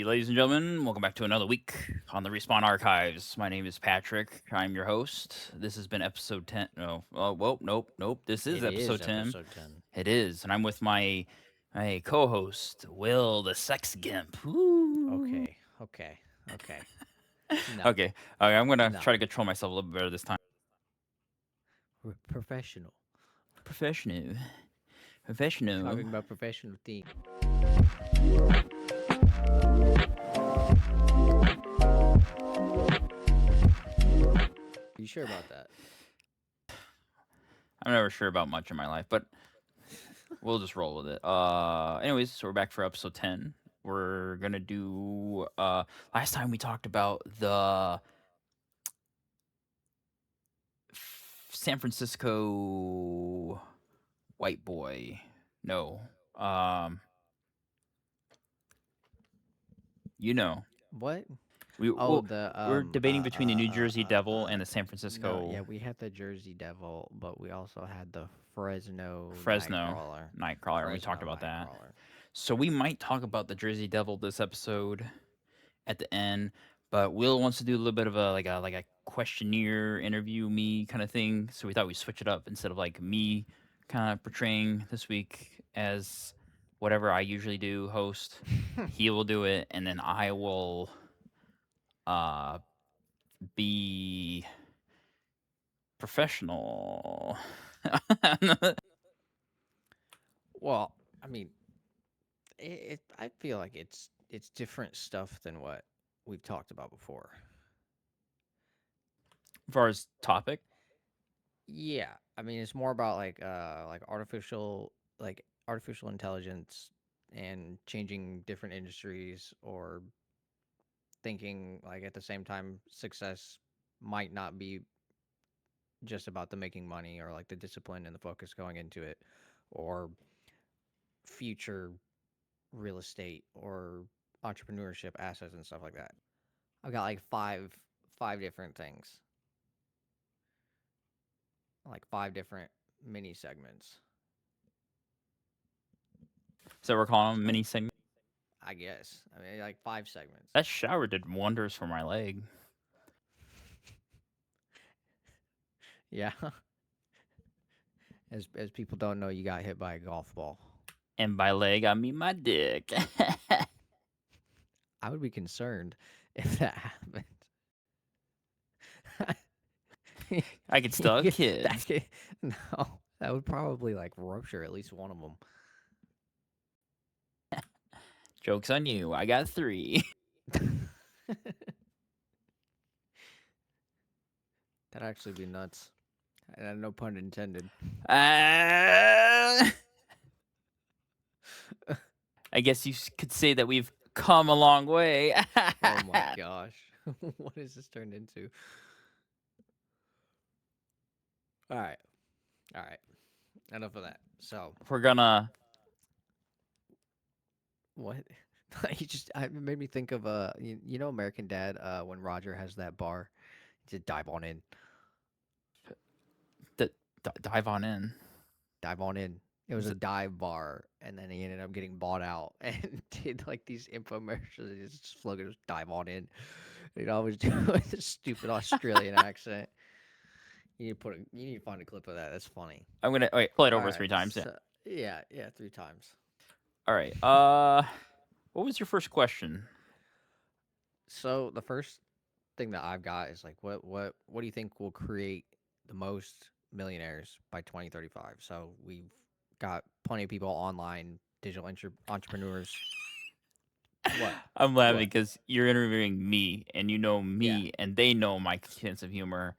ladies and gentlemen. Welcome back to another week on the Respawn Archives. My name is Patrick. I'm your host. This has been episode 10. No, nope. This is It is episode 10. episode 10. It is. And I'm with my co host, Will the Sex Gimp. Ooh. Okay, okay, okay. No, Okay. Okay. I'm going to no. try to control myself a little bit better this time. We're professional. Professional. Professional. Talking about professional things. You sure about that? I'm never sure about much in my life, but we'll just roll with it. Anyways, so we're back for episode 10. We're gonna do last time we talked about the San Francisco white boy. No. Um you know. What? We Oh, well, we're debating between the New Jersey Devil and the San no, Francisco yeah, we had the Jersey Devil, but we also had the Fresno Fresno Nightcrawler. Nightcrawler. We talked Fresno about that. Nightcrawler. So we might talk about the Jersey Devil this episode at the end, but Will wants to do a little bit of a questionnaire interview me kind of thing. So we thought we'd switch it up instead of like me kind of portraying this week as whatever I usually do, host. He will do it, and then I will uh be professional. Well, I mean, I feel like it's different stuff than what we've talked about before. As far as topic, Yeah, I mean it's more about like artificial intelligence and changing different industries or thinking like at the same time success might not be just about the making money or like the discipline and the focus going into it or future real estate or entrepreneurship assets and stuff like that. I've got like five different things. Like five different mini segments. so we're calling them mini segment. I guess. I mean, like five segments. That shower did wonders for my leg. Yeah. As people don't know, you got hit by a golf ball. And by leg, I mean my dick. I would be concerned if that happened. I could still have kids. No, that would probably like rupture at least one of them. Joke's on you. I got 3. That'd actually be nuts. No pun intended. I guess you could say that we've come a long way. Oh my gosh. What has this turned into? All right. All right. Enough of that. So, We're gonna. what? It made me think of you know American Dad when Roger has that bar, just dive on in. Dive on in. Dive on in. It was Is a it- dive bar, and then he ended up getting bought out and did like these infomercials. His slogan was "Dive on in." He'd always do it with this stupid Australian accent. You need to find a clip of that. That's funny. I'm gonna wait. Play it All over right. 3 times. Yeah. So, yeah, three times. All right. What was your first question? So the first thing that I've got is like, what do you think will create the most millionaires by 2035? So we've got plenty of people online, digital entrepreneurs. What? I'm laughing What? because you're interviewing me, and you know Yeah. me, and they know my sense of humor.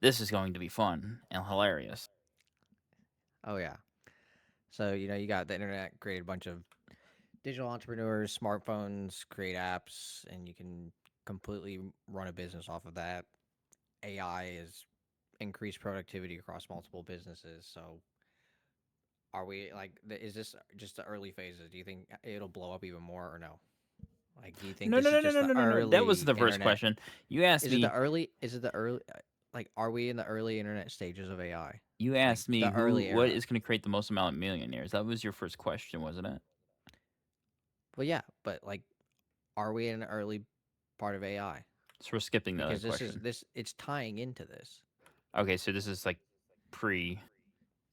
This is going to be fun and hilarious. Oh yeah. So you got the internet created a bunch of digital entrepreneurs, smartphones, create apps, and you can completely run a business off of that. AI is increased productivity across multiple businesses. So are we like is this just the early phases? Do you think it'll blow up even more or no? Like do you think No, this no, is no, no, just no, the no, no, no. That was early the first internet? question. You asked me. Is it the early like are we in the early internet stages of AI? You Like asked me the early what era. is going to create the most amount of millionaires. That was your first question, wasn't it? Well yeah, but like Are we in an early part of AI? So we're skipping the other Because question. it's tying into this. Okay, so this is like pre.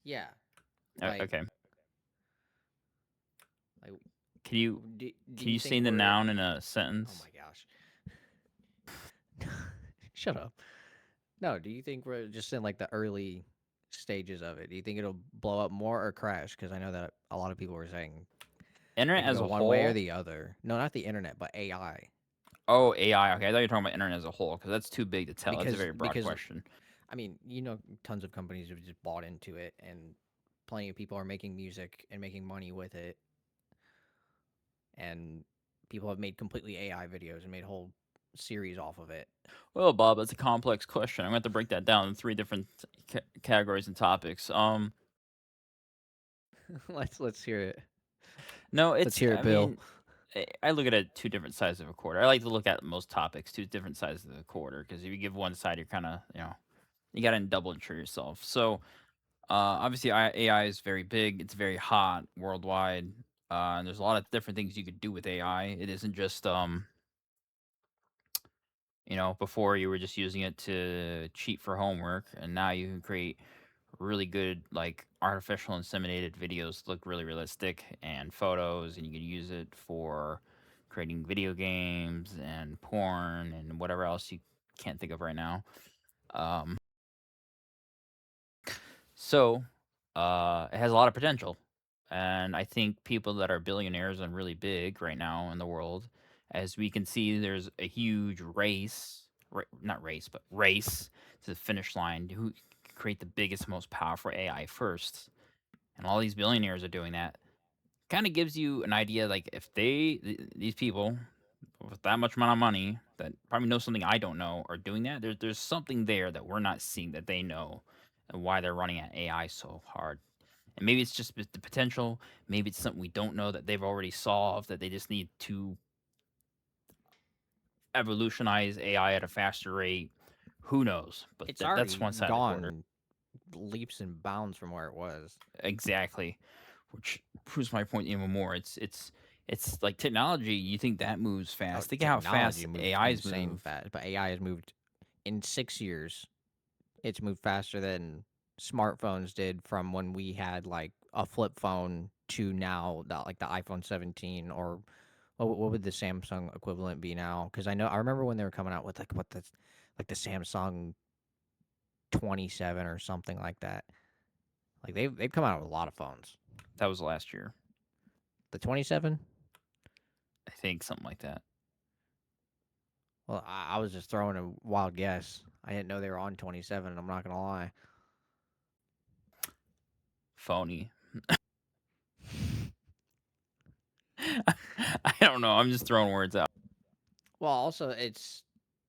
Yeah. Like Okay, like can you do can you you say think the we're noun in a oh sentence? my gosh. Shut up. No, do you think we're just in like the early stages of it? Do you think it'll blow up more or crash? Because I know that a lot of people were saying it Internet could as go a one way or whole. the other. No, not the internet, but AI. Oh, AI. Okay, I thought you were talking about internet as a whole because that's too big to tell. That's a very broad Because question. I mean, you know, tons of companies have just bought into it, and plenty of people are making music and making money with it, and people have made completely AI videos and made whole series off of it. Well, Bob, that's a complex question. I'm going to have to break that down in three different categories and topics. Let's hear it. No, Let's it's. hear it, I Bill. mean, I look at it two different sides of a quarter. I like to look at most topics two different sides of the quarter because if you give one side, you're kind of you got to double insure yourself. So obviously, AI is very big. It's very hot worldwide. And there's a lot of different things you could do with AI. It isn't just before you were just using it to cheat for homework, and now you can create really good like artificial inseminated videos look really realistic and photos, and you can use it for creating video games and porn and whatever else you can't think of right now. Um, so it has a lot of potential, and I think people that are billionaires and really big right now in the world, as we can see, there's a huge not race, but race to the finish line. Who can create the biggest, most powerful AI first? And all these billionaires are doing that. Kind of gives you an idea, like if these people with that much amount of money that probably know something I don't know are doing that. There's something there that we're not seeing that they know, and why they're running at AI so hard. And maybe it's just the potential. Maybe it's something we don't know that they've already solved that they just need to evolutionize AI at a faster rate. Who knows? But It's that's already one side of the quarter. gone leaps and bounds from where it was. Exactly. Which proves my point even more. It's like technology. You think that moves Oh, fast? Think of how technology fast moved AIs insane move. fast, but AI has moved in 6 years. It's moved faster than smartphones did from when we had like a flip phone to now, like the iPhone 17 or what would the Samsung equivalent be now? Because I remember when they were coming out with like the Samsung 27 or something like that. Like they've come out with a lot of phones. That was last year. The 27. I think something like that. Well, I was just throwing a wild guess. I didn't know they were on 27. I'm not gonna lie. Phony. I don't know. I'm just throwing words out. Well, also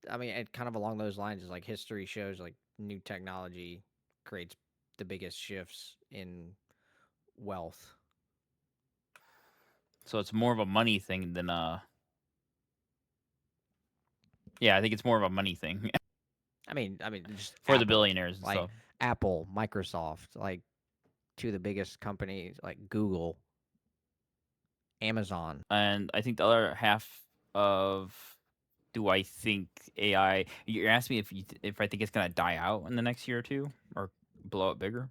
I mean, it kind of along those lines is like history shows like new technology creates the biggest shifts in wealth. So it's more of a money thing than yeah, I think it's more of a money thing I mean, just for the billionaires and like stuff. Apple, Microsoft, like two of the biggest companies, like Google, Amazon. And I think the other half of do I think AI? You're asking me if I think it's gonna die out in the next year or two or blow up bigger.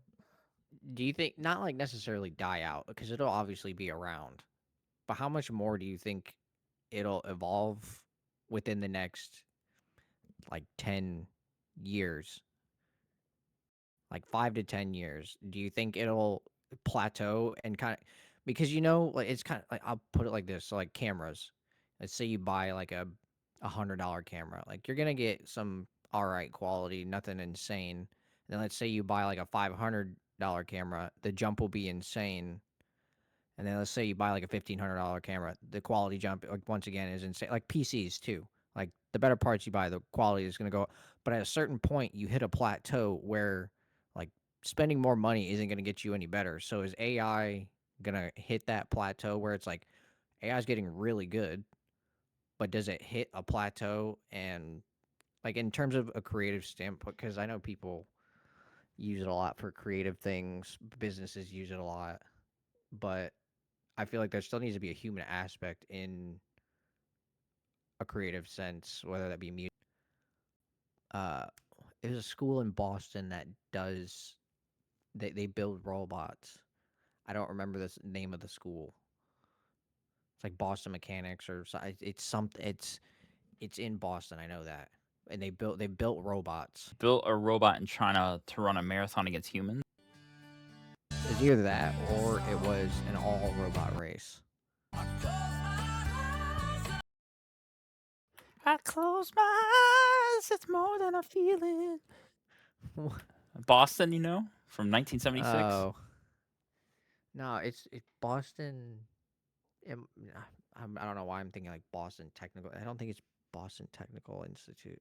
Do you think not like necessarily die out because it'll obviously be around, but how much more do you think it'll evolve within the next like 10 years? Like 5 to 10 years. Do you think it'll plateau and kind of because like it's kind of like I'll put it like this, so like cameras. Let's say you buy like a $100 camera. Like you're gonna get some all right quality, nothing insane. And then let's say you buy like a $500 camera, the jump will be insane. And then let's say you buy like a $1,500 camera, the quality jump like once again is insane. Like PCs too. Like the better parts you buy, the quality is gonna go up. But at a certain point, you hit a plateau where like spending more money isn't gonna get you any better. So is AI gonna hit that plateau where it's like AI is getting really good, but does it hit a plateau and like in terms of a creative standpoint? Because I know people use it a lot for creative things, businesses use it a lot, but I feel like there still needs to be a human aspect in a creative sense, whether that be music. Uh, there's a school in Boston that does they build robots. I don't remember the name of the school. It's like Boston Mechanics or it's something. It's in Boston. I know that, and they built robots. Built a robot in China to run a marathon against humans. It's either that or it was an all robot race. I close my eyes, it's more than a feeling. Boston, from 1976. Oh no, it's Boston. I don't know why I'm thinking like Boston Technical. I don't think it's Boston Technical Institute.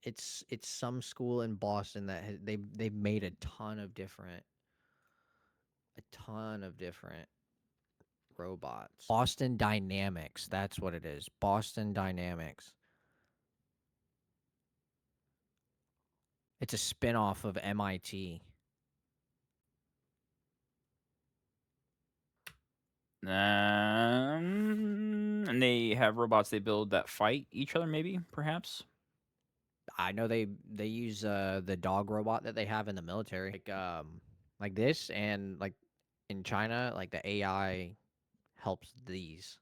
It's some school in Boston that they've made a ton of different robots. Boston Dynamics, that's what it is. Boston Dynamics. It's a spin-off of MIT. And they have robots they build that fight each other, maybe, perhaps. I know they use the dog robot that they have in the military, like this, and like in China, like the AI helps these,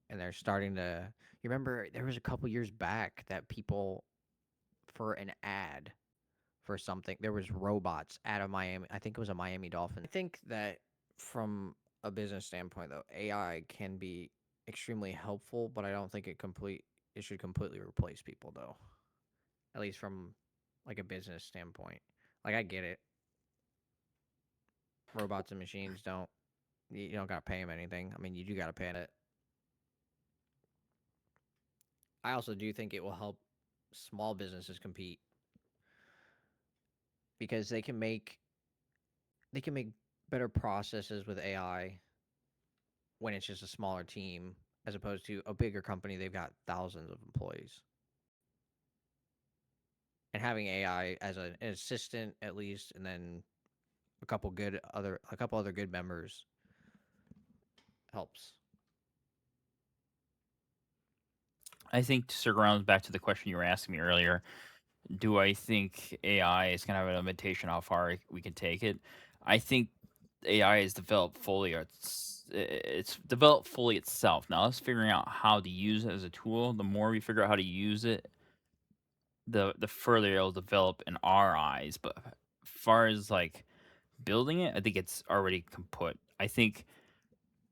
and they're starting to. You remember there was a couple years back that people, for an ad, for something, there was robots out of Miami. I think it was a Miami Dolphin. I think that from a business standpoint, though, AI can be extremely helpful, but I don't think it should completely replace people, though. At least from like a business standpoint. Like I get it. Robots and machines you don't gotta pay them anything. I mean, you do gotta pay it. I also do think it will help small businesses compete because they can make better processes with AI when it's just a smaller team as opposed to a bigger company. They've got thousands of employees. And having AI as an assistant at least, and then a couple other good members helps. I think to circle around back to the question you were asking me earlier, do I think AI is going to have a limitation how far we can take it? I think AI is developed fully. It's developed fully itself. Now let's figuring out how to use it as a tool. The more we figure out how to use it, the further it'll develop in our eyes. But as far as like building it, I think it's already kaput. I think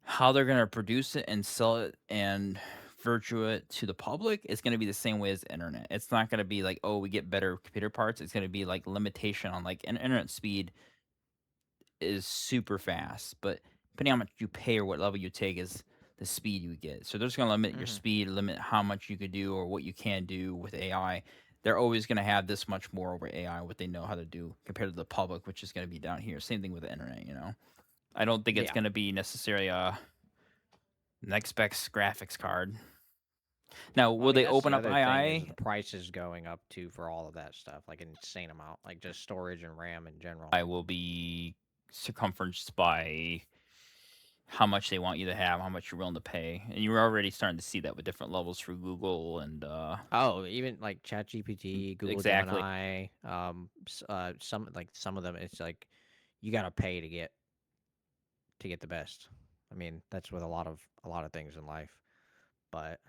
how they're gonna produce it and sell it and virtue it to the public is gonna be the same way as the internet. It's not gonna be like, oh, we get better computer parts. It's gonna be like limitation on like internet speed is super fast, but depending on how much you pay or what level you take is the speed you get. So they're just gonna limit your Mm-hmm. speed, limit how much you could do or what you can do with AI. They're always gonna have this much more over AI, what they know how to do compared to the public, which is gonna be down here. Same thing with the internet. I don't think it's Yeah. gonna be necessarily a next best graphics card. Now, Well, I will mean, they that's open the up other thing is AI? the price is going up too for all of that stuff, like an insane amount, like just storage and RAM in general. I will be circumferenced by how much they want you to have, how much you're willing to pay, and you're already starting to see that with different levels through Google and Oh, even like ChatGPT, Google exactly. Gemini, some of them, it's like you gotta pay to get the best. I mean, that's with a lot of things in life, but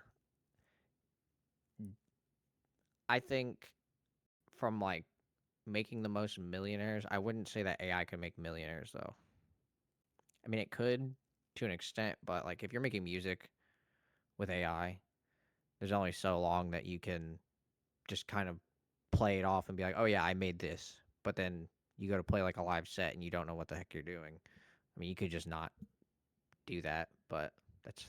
I think from like making the most millionaires, I wouldn't say that AI could make millionaires though. I mean, it could to an extent, but like if you're making music with AI, there's only so long that you can just kind of play it off and be like, "Oh yeah, I made this." But then you go to play like a live set and you don't know what the heck you're doing. I mean, you could just not do that, but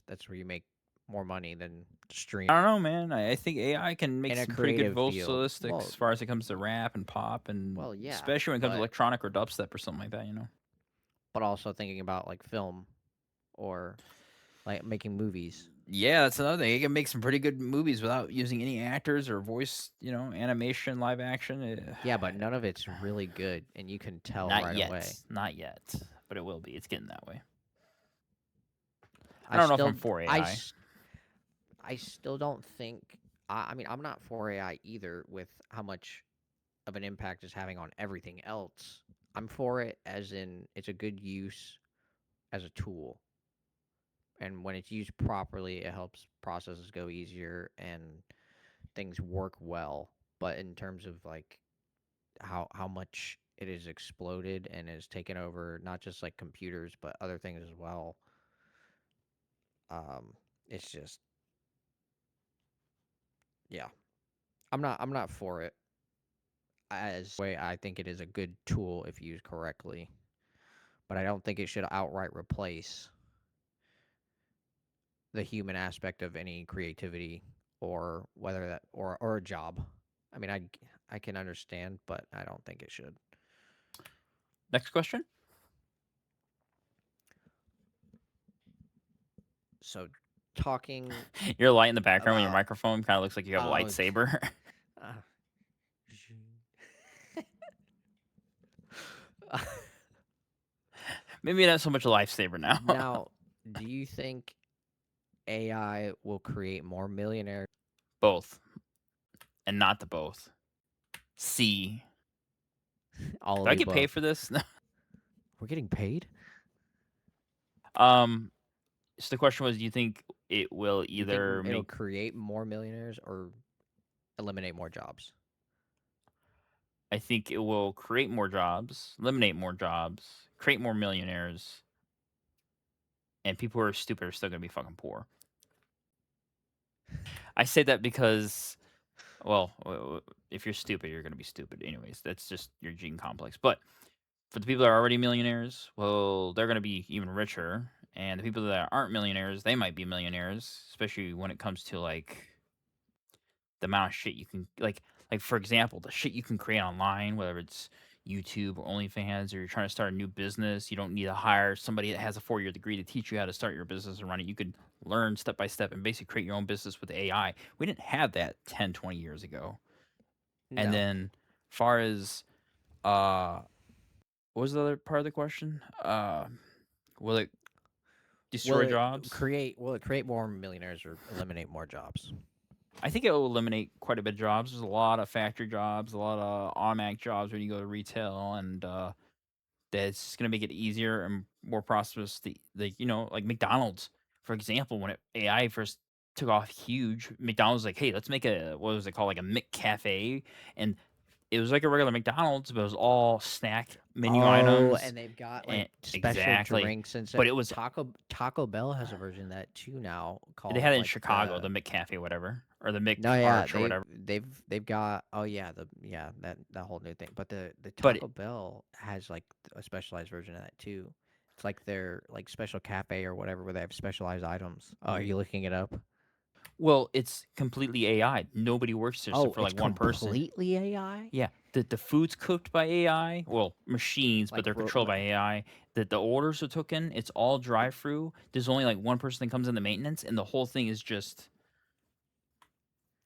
that's where you make more money than stream I don't know, man. I think AI can make in a some pretty good creative field. vocalistics as far as it comes to rap and pop, and Well, yeah, especially when it comes to but electronic or dubstep or something like that. also thinking about like film or like making movies. Yeah, that's another thing. It can make some pretty good movies without using any actors or voice, animation, live action. Yeah, but none of it's really good, and you can tell Not right yet. away. Not yet. But it will be. It's getting that way. I I don't know if I'm still, for I, AI. I still don't think. I mean, I'm not for AI either. With how much of an impact it's having on everything else, I'm for it as in it's a good use as a tool, and when it's used properly, it helps processes go easier and things work well. But in terms of like how much it is exploded and has taken over not just like computers but other things as well, um, it's just yeah. I'm not for it as way. I think it is a good tool if used correctly, but I don't think it should outright replace the human aspect of any creativity or whether that or a job. I mean, I can understand, but I don't think it should. Next question. So talking Your light in the background with your about microphone kind of looks like you have a oh lightsaber. uh, Maybe not so much a lifesaver now. now, do you think AI will create more millionaires? Both, and not the both. C. All Do of I the get paid above. for this? We're getting paid. um. So the question was, do you think it will You think either it'll make? create more millionaires or eliminate more jobs? I think it will create more jobs, eliminate more jobs, create more millionaires, and people who are stupid are still gonna be fucking poor. I say that because, well, if you're stupid, you're gonna be stupid anyways. That's just your gene complex. But for the people that are already millionaires, well, they're gonna be even richer, and the people that aren't millionaires, they might be millionaires, especially when it comes to like the amount of shit you can like for example, the shit you can create online, whether it's YouTube or OnlyFans, or you're trying to start a new business. You don't need to hire somebody that has a 4-year degree to teach you how to start your business and run it. You could learn step by step and basically create your own business with AI. We didn't have that 10, 20 years ago. And No. then far as uh what was the other part of the question? Will it destroy jobs? Will it create more millionaires or eliminate more jobs? I think it will eliminate quite a bit of jobs. There's a lot of factory jobs, a lot of automatic jobs when you go to retail, and that's going to make it easier and more prosperous. Like McDonald's, for example, when AI first took off huge, McDonald's was like, hey, let's make a, what was it called, like a McCafe, and it was like a regular McDonald's, but it was all snack menu Oh, items, and they've got like and special exactly. drinks and stuff. But it was Taco Bell has a version of that too now they had called it in like Chicago, the the McCafe, whatever, or the no, yeah, McArch or whatever. they've got oh yeah, that whole new thing. But the But Taco Bell has like a specialized version of that too. It's like their like special cafe or whatever where they have specialized items. Oh, are you looking it up? well, it's completely AI. Nobody works there except Oh, for it's like one person. completely AI? Yeah, the food's cooked by AI. Well, machines, but Like they're controlled by AI. The orders are taken. It's all drive through. There's only like one person that comes in the maintenance, and the whole thing is just,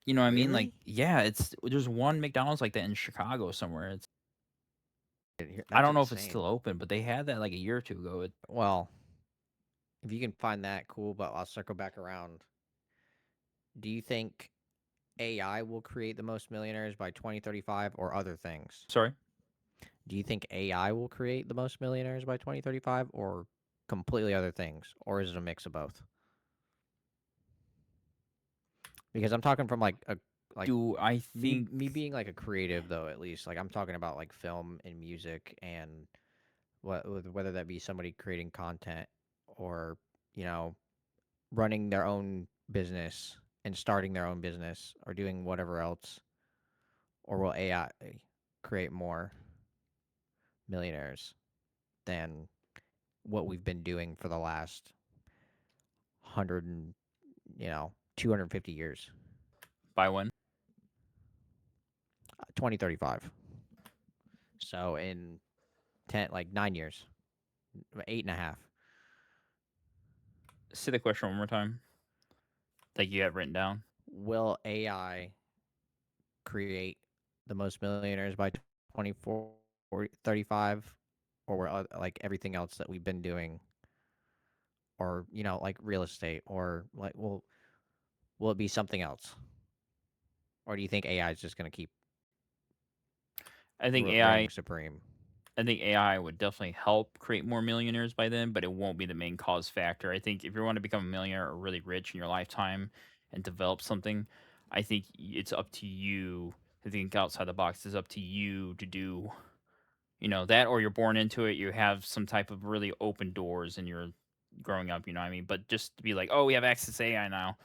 you know what I mean? Like, really? yeah, it's there's one McDonald's like that in Chicago somewhere. It's I That's don't know if it's insane. still open, but they had that like a year or two ago. Well, if you can find that, cool. But I'll circle back around. Do you think AI will create the most millionaires by 2035 or other things? Sorry. Do you think AI will create the most millionaires by 2035 or completely other things? Or is it a mix of both? Because I'm talking from like a like Do I think me being like a creative though, at least. Like I'm talking about like film and music and whether that be somebody creating content or, you know, running their own business and starting their own business or doing whatever else, or will AI create more millionaires than what we've been doing for the last 100 and 250 years? by when? 2035. So in 10 like 9 years, 8.5. Say the question one more time. Like you have written down. Will AI create the most millionaires by 24 or 35, or will like everything else that we've been doing, or like real estate, or like, well, Will it be something else, or do you think AI is just going to keep I think reigning supreme? I think AI would definitely help create more millionaires by then, but it won't be the main cause factor. I think if you want to become a millionaire or really rich in your lifetime and develop something, I think it's up to you to think outside the box. It's up to you to do, that, or you're born into it. You have some type of really open doors and you're growing up, you know what I mean? But just to be like, oh, we have access to AI now.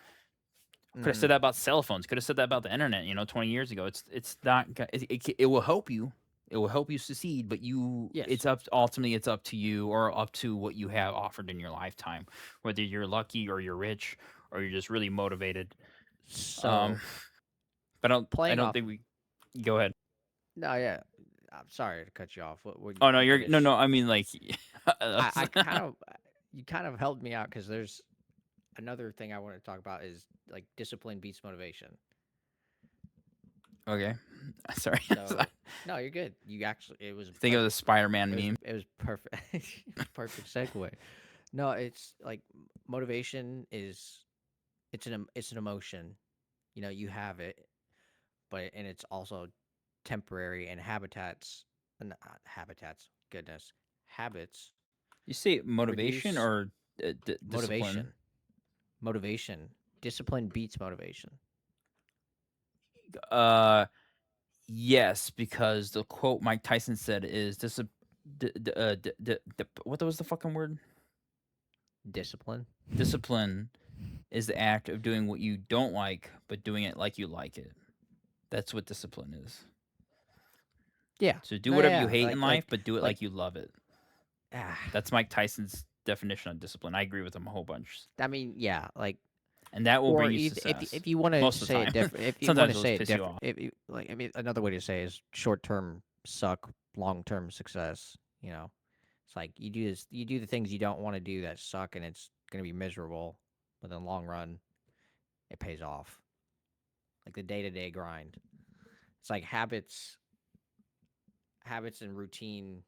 Could have said Hmm. that about cell phones. Could have said that about the internet. 20 years ago. It's not. It will help you. It will help you succeed. But Yes. ultimately it's up to you or up to what you have offered in your lifetime, whether you're lucky or you're rich or you're just really motivated. Um, So but I playing don't off. think we go ahead. No, yeah. I'm sorry to cut you off. What Oh no, you you're no finish? no. I mean like, I kind of you kind of helped me out because there's another thing I want to talk about is like discipline beats motivation. okay. Sorry. So no, you're good. You actually it was Think of the perfect. Spider-Man meme. It was perfect. Perfect segue. No, it's like motivation is it's an emotion. You know, you have it, but and it's also temporary and not habitats. Goodness, habits You say motivation produce or discipline? motivation. Motivation. Discipline beats motivation. Uh, Yes, because the quote Mike Tyson said is what was the fucking word? Discipline. Discipline is the act of doing what you don't like, but doing it like you like it. That's what discipline is. Yeah. So do No, whatever you yeah. hate in life, but do it Like like you love it. ah, That's Mike Tyson's definition of discipline. I agree with him a whole bunch, I mean, yeah, like and that will or bring you if success you want to most of the say it time. different, if you want Sometimes to it'll say just it piss you different, off. if you like, I mean, another way to say is short term suck, long term success. You know, it's like you do the things you don't want to do that suck, and it's gonna be miserable, but in the long run, it pays off. Like the day to day grind. It's like habits and routine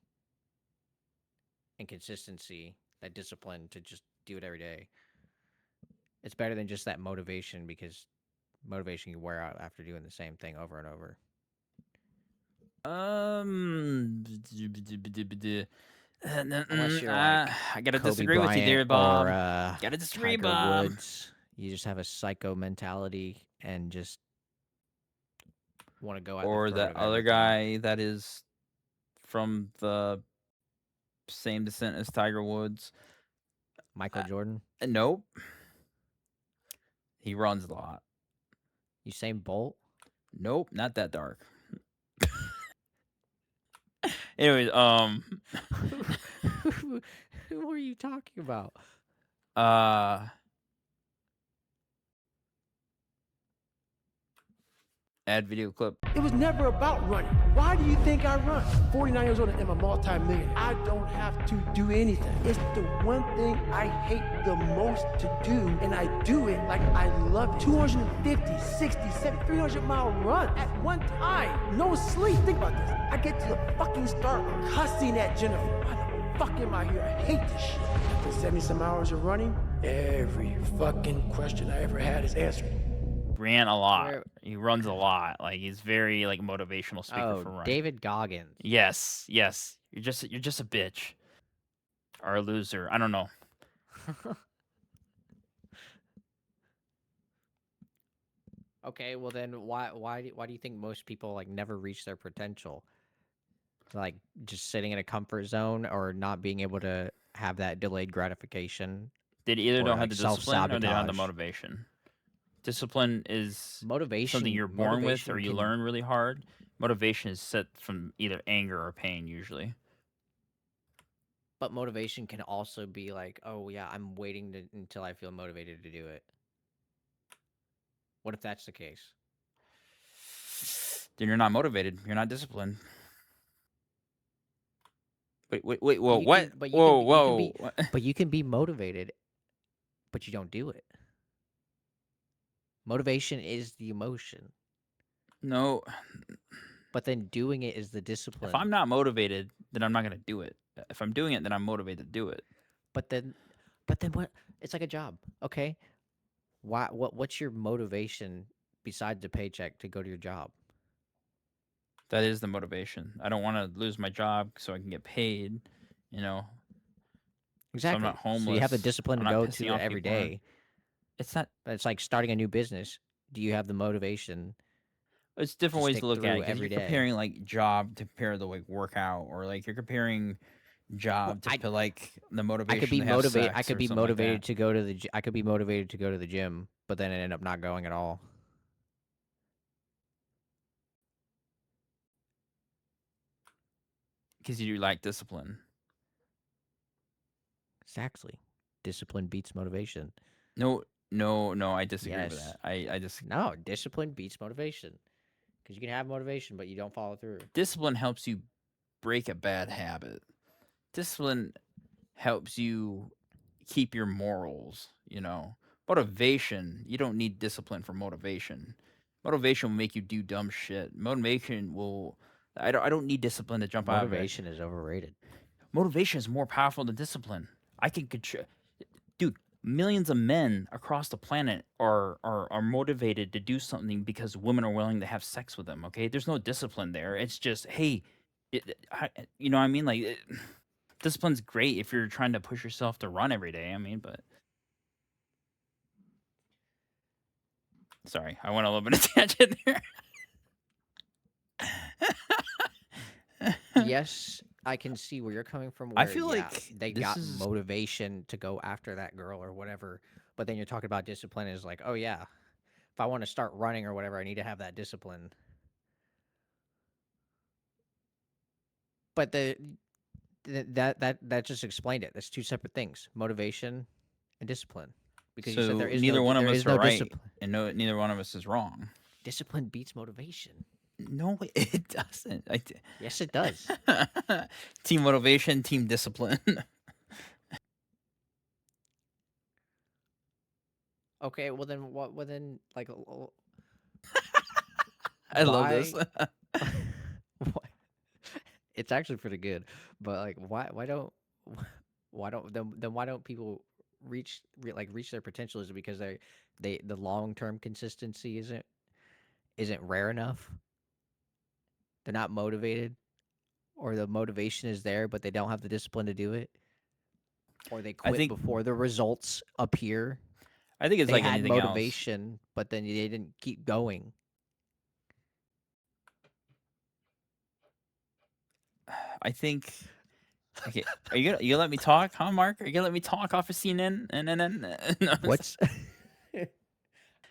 and consistency, that discipline to just do it every day. It's better than just that motivation because motivation can wear out after doing the same thing over and over. Um, Unless you're like I gotta Kobe disagree with you, Bryant dear or Bob. Gotta disagree, Tiger Bob. Woods, you just have a psycho mentality and just want to go at the Or throat that of other everything. guy that is from the same descent as Tiger Woods. Michael Jordan, Nope, he runs a lot. Usain Bolt. Nope, not that dark. Anyways, Who are you talking about? uh, add video clip. It was never about running. Why do you think I run? 49 years old and I'm a multi-millionaire. I don't have to do anything. It's the one thing I hate the most to do, and I do it like I love it. 250, 60, 70, 300-mile run at one time. No sleep. Think about this. I get to the fucking start cussing at Jennifer. Why the fuck am I here? I hate this shit. After 70-some hours of running, every fucking question I ever had is answered. Ran a lot. Where? He runs a lot. Like he's very like motivational speaker Oh, for running. David Goggins. Yes. You're just a bitch or a loser. I don't know. Okay, well then why do you think most people like never reach their potential? Like just sitting in a comfort zone or not being able to have that delayed gratification They either or don't have like the discipline or they don't have the self-sabotage. motivation. Discipline is something Motivation you're born with or motivation you can learn really hard. Motivation is set from either anger or pain usually. but motivation can also be like, "Oh yeah, I'm waiting until I feel motivated to do it." What if that's the case? Then you're not motivated. You're not disciplined. Wait. But Whoa, you can what? but you can Whoa, be you can be whoa. What? but you can be motivated, but you don't do it. Motivation is the emotion, No. but then doing it is the If discipline. I'm not motivated, then I'm not gonna do it. If I'm doing it, then I'm motivated to do it. But then but then what? It's like a job, okay? What's your motivation besides the paycheck to go to your job? That is the motivation. I don't want to lose my job so I can get paid, you know, so I'm not Exactly. So you have the homeless. discipline I'm to not go to pissing it off every people. And day. it's not. But it's like starting a new business. Do you have the motivation It's to different ways to stick look at it through because every you're day? comparing like job to compare the like workout, or like you're comparing Well, job to put like the I could motivation be to have motivated. I sex could or be something like motivated that. to go to the. I could be motivated to go to the gym, but then end up not going at all. Because you lack discipline. Exactly. Discipline beats motivation. No, no, I disagree with Yes. that. I just No, discipline beats motivation. Because you can have motivation, but you don't follow through. discipline helps you break a bad habit. Discipline helps you keep your morals, you know. Motivation, you don't need discipline for motivation. Motivation will make you do dumb shit. Motivation will I don't need discipline to jump out of it. Motivation is overrated. Motivation is more powerful than discipline. I can control, dude, millions of men across the planet are motivated to do something because women are willing to have sex with them, okay? There's no discipline there. It's just, hey, you know what I mean? Like discipline's great if you're trying to push yourself to run every day. I mean, but sorry, I went a little bit of tangent there. Yes, I can see where you're coming from. I Where feel yeah, like they this got is motivation to go after that girl or whatever, but then you're talking about discipline is like, oh yeah, if I want to start running or whatever, I need to have that discipline. But that just explained it. That's two separate things: motivation and discipline. Because you said so neither one of there us is are no right, discipline. and no, neither one of us is wrong. Discipline beats motivation. No, it doesn't. Yes, it does. Team motivation, team discipline. Okay, well then what? Well then, like, I love this. why? why- It's actually pretty good, but like, why don't why don't then why don't people reach their potential? Is it because the long term consistency isn't rare enough? They're not motivated, or the motivation is there, but they don't have the discipline to do it, or they I quit think before the results appear. I think it's They like had anything else. motivation, but then they didn't keep going. I think. Okay, are you gonna let me talk, huh, Mark? Are you gonna let me talk off of CNN and then? No, What's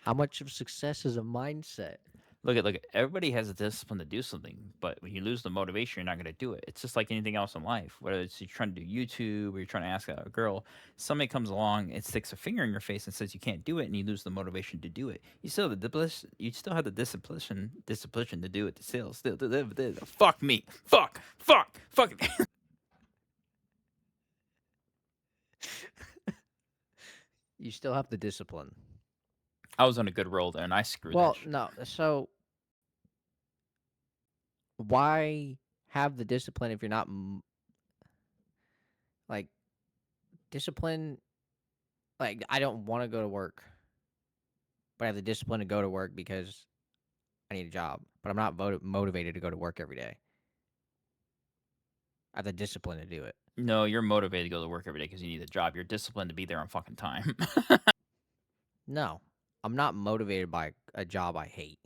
how much of success is a mindset? look. Everybody has a discipline to do something, but when you lose the motivation, you're not gonna do it. It's just like anything else in life. Whether it's you're trying to do YouTube or you're trying to ask a girl, somebody comes along and sticks a finger in your face and says you can't do it, and you lose the motivation to do it. You still have the discipline. You still have the discipline to do it. Still. Fuck me. Fuck. You still have the discipline. I was on a good roll there, and I screwed that. Well, no. So why have the discipline if you're not like discipline? Like, I don't want to go to work, but I have the discipline to go to work because I need a job. But I'm not motivated to go to work every day. I have the discipline to do it. No, you're motivated to go to work every day because you need a job. You're disciplined to be there on fucking time. No, I'm not motivated by a job I hate.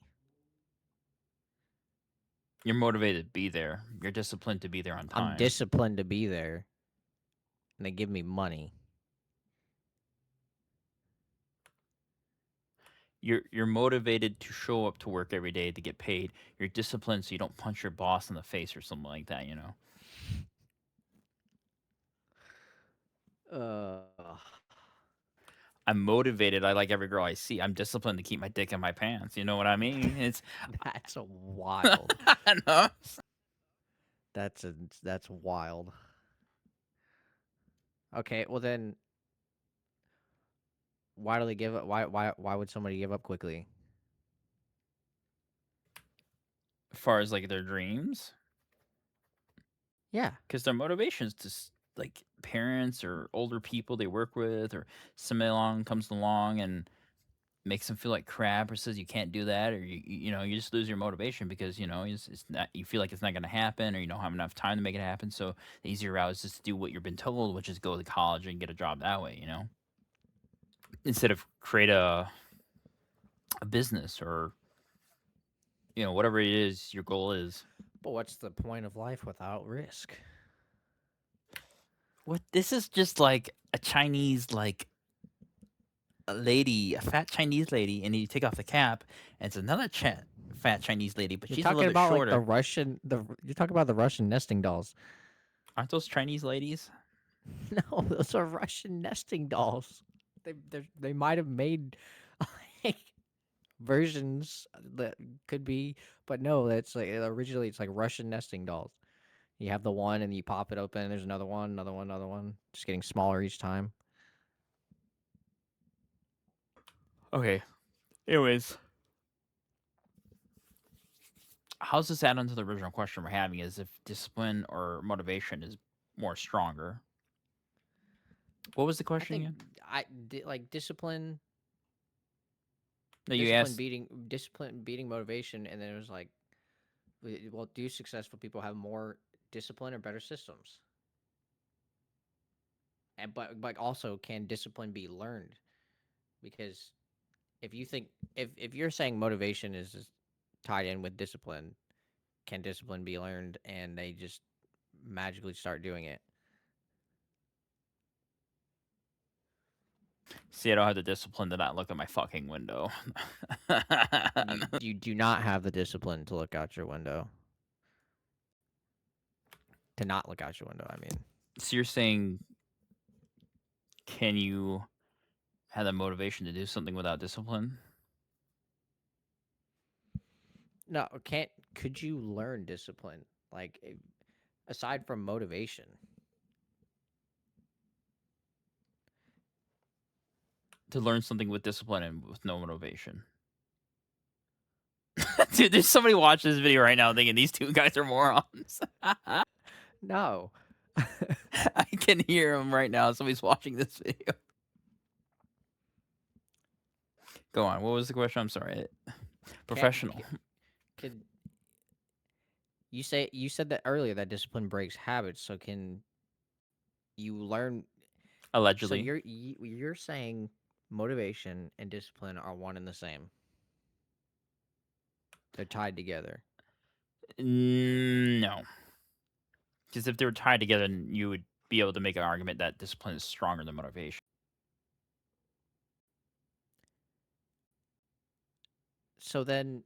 You're motivated to be there. You're disciplined to be there on time. I'm disciplined to be there, and they give me money. You're motivated to show up to work every day to get paid. You're disciplined so you don't punch your boss in the face or something like that, you know. I'm motivated. I like every girl I see. I'm disciplined to keep my dick in my pants. You know what I mean? It's That's a wild. no. That's wild. Okay, well then, why do they give up? Why would somebody give up quickly? As far as like their dreams, Yeah, because their motivations to like parents or older people they work with, or somebody along comes along and makes them feel like crap or says you can't do that, or you just lose your motivation because it's not, you feel like it's not going to happen, or you don't have enough time to make it happen. So the easier route is just to do what you've been told, which is go to college and get a job that way, instead of create a business or whatever it is your goal is. But what's the point of life without risk? What, this is just like a Chinese, like a lady, a fat Chinese lady, and you take off the cap, and it's another fat Chinese lady, but You're she's a talking little bit about like shorter. the Russian you're talking about the Russian nesting dolls. Aren't those Chinese ladies? No, those are Russian nesting dolls. They might have made like versions that could be, but no, that's like originally it's like Russian nesting dolls. You have the one and you pop it open, and there's another one, another one, another one, just getting smaller each time. Okay. Anyways, how's this add on to the original question we're having? Is if discipline or motivation is more stronger? What was the I question think again? like discipline, No, you asked. discipline beating motivation, and then it was like, well, do successful people have more discipline or better systems? And but also, can discipline be learned? Because if you think if you're saying motivation is tied in with discipline, can discipline be learned and they just magically start doing it? See, I don't have the discipline to not look at my fucking window. You do not have the discipline to look out your window. To not look out your window, I mean. So you're saying, can you have the motivation to do something without discipline? No, could you learn discipline? Like aside from motivation. To learn something with discipline and with no motivation. Dude, there's somebody watching this video right now thinking these two guys are morons. No. I can hear them right now. Somebody's watching this video. Go on. What was the question? I'm sorry. Professional. Could you said that earlier that discipline breaks habits, so can you learn? Allegedly. So you're saying motivation and discipline are one and the same. They're tied together. No. Because if they were tied together, you would be able to make an argument that discipline is stronger than motivation. So then,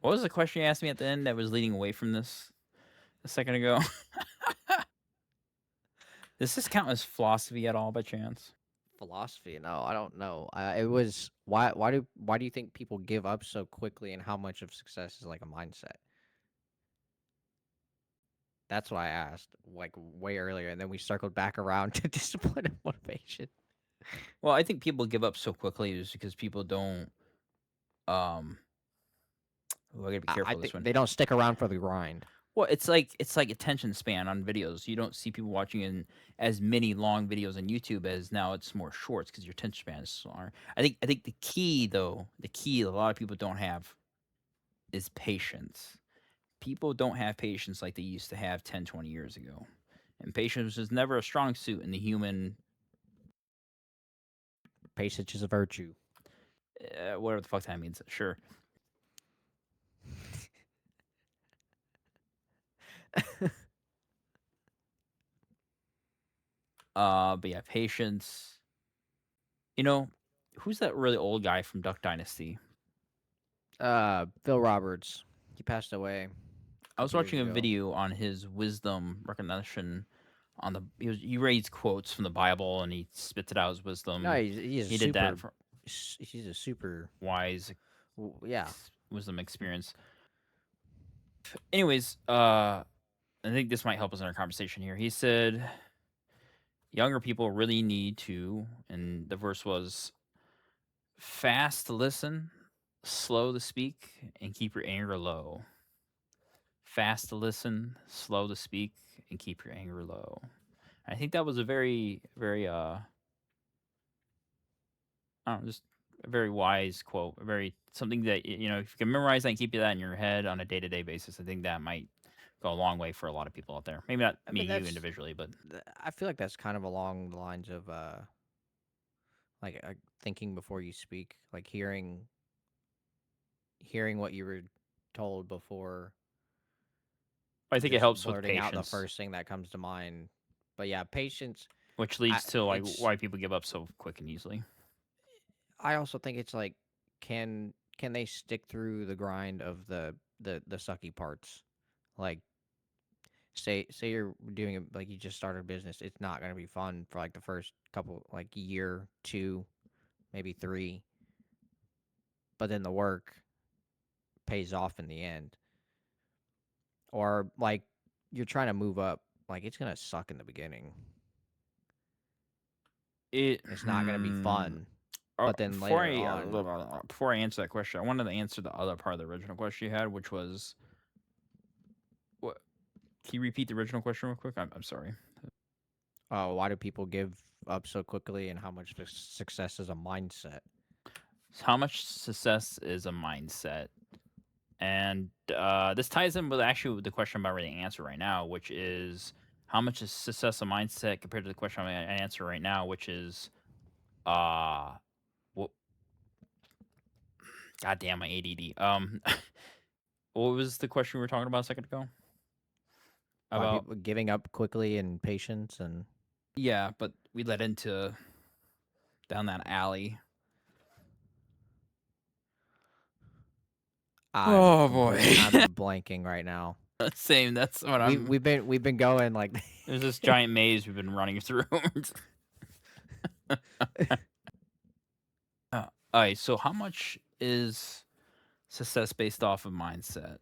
what was the question you asked me at the end that was leading away from this a second ago? Does this count as philosophy at all by chance? Philosophy? No, I don't know. It was why do you think people give up so quickly, and how much of success is like a mindset? That's why I asked like way earlier, and then we circled back around to discipline and motivation. Well, I think people give up so quickly is because people don't. I gotta be careful I with this think one. they don't stick around for the grind. Well, it's like attention span on videos. You don't see people watching in as many long videos on YouTube as now it's more shorts because your attention span is smaller. I think the key though, a lot of people don't have is patience. People don't have patience like they used to have 10, 20 years ago. And patience is never a strong suit in the human. Patience is a virtue. Whatever the fuck that means. Sure. But yeah, patience. Who's that really old guy from Duck Dynasty? Phil Roberts. He passed away. I was watching a video on his wisdom recognition on the he reads quotes from the Bible and he spits it out as wisdom. No, he did that for he's a super wise yeah wisdom experience. Anyways, I think this might help us in our conversation here. He said younger people really need to, and the verse was fast to listen, slow to speak, and keep your anger low. Fast to listen, slow to speak, and keep your anger low. I think that was a very, very I don't know, just a very wise quote, a very something that you know, if you can memorize that and keep that in your head on a day-to-day basis, I think that might go a long way for a lot of people out there. Maybe not I me, mean, you individually, but I feel like that's kind of along the lines of like thinking before you speak, like hearing what you were told before I think it just helps with blurting out the patience, first thing that comes to mind. But yeah, patience. which I leads to like it's why people give up so quick and easily. I also think it's like can they stick through the grind of the sucky parts? Like say you're doing it like you just started a business, it's not gonna be fun for like the first couple like year, two, maybe three, but then the work pays off in the end. Or like you're trying to move up, like it's gonna suck in the beginning. It It's not gonna be fun, but then before later I on, before I answer that question, I wanted to answer the other part of the original question you had, which was what? Can you repeat the original question real quick? I'm sorry. oh, why do people give up so quickly, and how much success is a mindset? How much success is a mindset? And this ties in with actually with the question I'm about ready to answer right now, which is how much is success a mindset compared to the question I'm going to answer right now, which is uh, what? Goddamn, my ADD. What was the question we were talking about a second ago? Why About people giving up quickly and patience and yeah, but we led into down that alley. Oh boy, I'm blanking right now. same. That's what I'm. We've been going like There's this giant maze we've been running through. All right, so how much is success based off of mindset?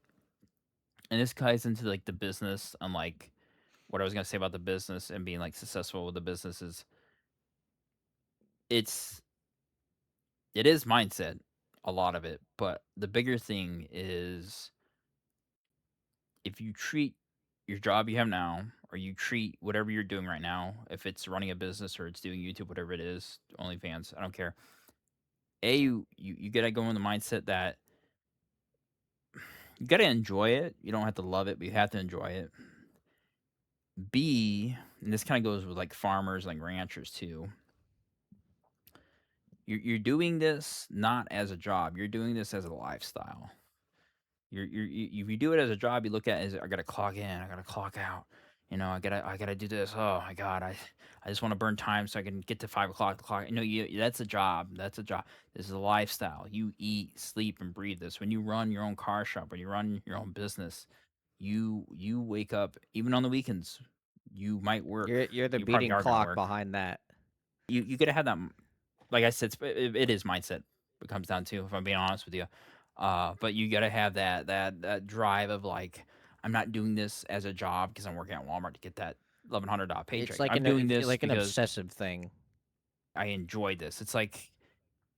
And this ties into like the business and like what I was gonna say about the business and being like successful with the business is it's it is mindset, a lot of it, but the bigger thing is if you treat your job you have now or you treat whatever you're doing right now, if it's running a business or it's doing YouTube, whatever it is, OnlyFans, I don't care. You gotta go in the mindset that you gotta enjoy it. You don't have to love it, but you have to enjoy it. B, and this kind of goes with like farmers, like ranchers too. You're doing this not as a job. You're doing this as a lifestyle. If you do it as a job, you look at it as I gotta clock in, I gotta clock out. You know, I gotta do this. Oh my god, I just want to burn time so I can get to 5 o'clock. The clock. You know, that's a job. That's a job. This is a lifestyle. You eat, sleep, and breathe this. When you run your own car shop, when you run your own business, you wake up even on the weekends. You might work. you're the You probably beating are gonna clock work. behind that. You gotta have that. Like I said, it is mindset. It comes down to, if I'm being honest with you. But you gotta have that drive of like, I'm not doing this as a job because I'm working at Walmart to get that $1,100 It's paycheck. like I'm doing it's this like an because obsessive thing. I enjoy this. It's like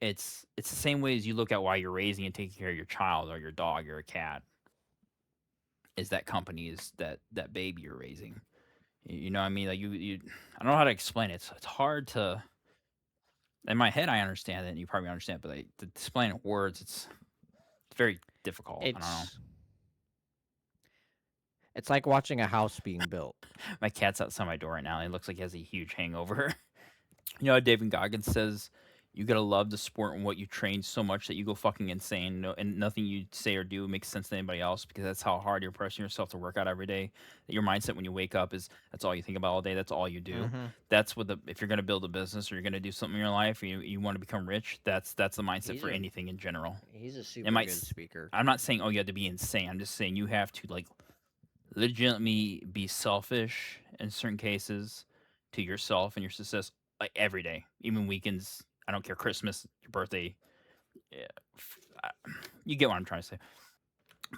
it's the same way as you look at why you're raising and taking care of your child or your dog or a cat. Is that company is that baby you're raising? You know what I mean? Like you I don't know how to explain it. It's hard to in my head I understand it and you probably understand it, but like, to explain it in words, it's very difficult. I don't know. It's it's like watching a house being built. My cat's outside my door right now. And it looks like he has a huge hangover. You know, David Goggins says you gotta love the sport and what you train so much that you go fucking insane. No, and nothing you say or do makes sense to anybody else because that's how hard you're pressing yourself to work out every day. That your mindset when you wake up is that's all you think about all day. That's all you do. Mm-hmm. That's what the if you're gonna build a business or you're gonna do something in your life, or you want to become rich. That's the mindset for anything in general. He's a It super might. good speaker. I'm not saying you have to be insane. I'm just saying you have to like legitimately be selfish in certain cases to yourself and your success like every day, even weekends. I don't care. Christmas, your birthday. Yeah, you get what I'm trying to say.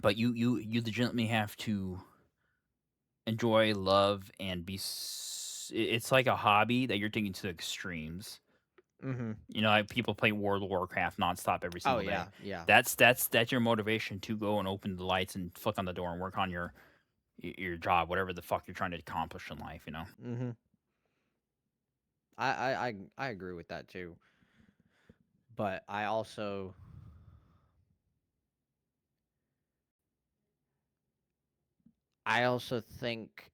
But you legitimately have to enjoy, love, and be. It's like a hobby that you're taking to extremes. Mm-hmm. You know, like people play World of Warcraft nonstop every Oh single day. yeah. That's your motivation to go and open the lights and flick on the door and work on your job, whatever the fuck you're trying to accomplish in life, you know? Mm-hmm. I agree with that too. But I also think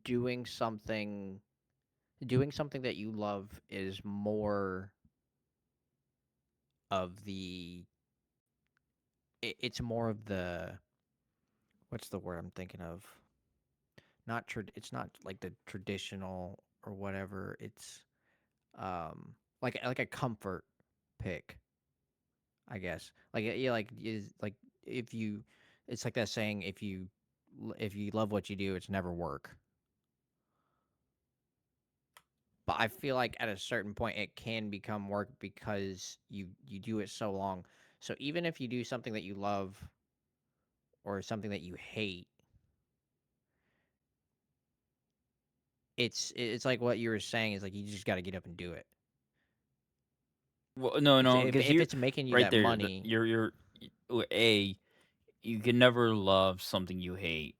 doing something doing something that you love is more of the it's more of the what's the word I'm thinking of? Not it's not like the traditional or whatever. It's like a comfort pick, I guess. Like yeah, like is like if you it's like that saying if you love what you do, it's never work. But I feel like at a certain point it can become work because you do it so long. So even if you do something that you love or something that you hate, it's like what you were saying is like you just got to get up and do it. Well, no, 'Cause no, because if you're it's making you right that there. money, You can never love something you hate.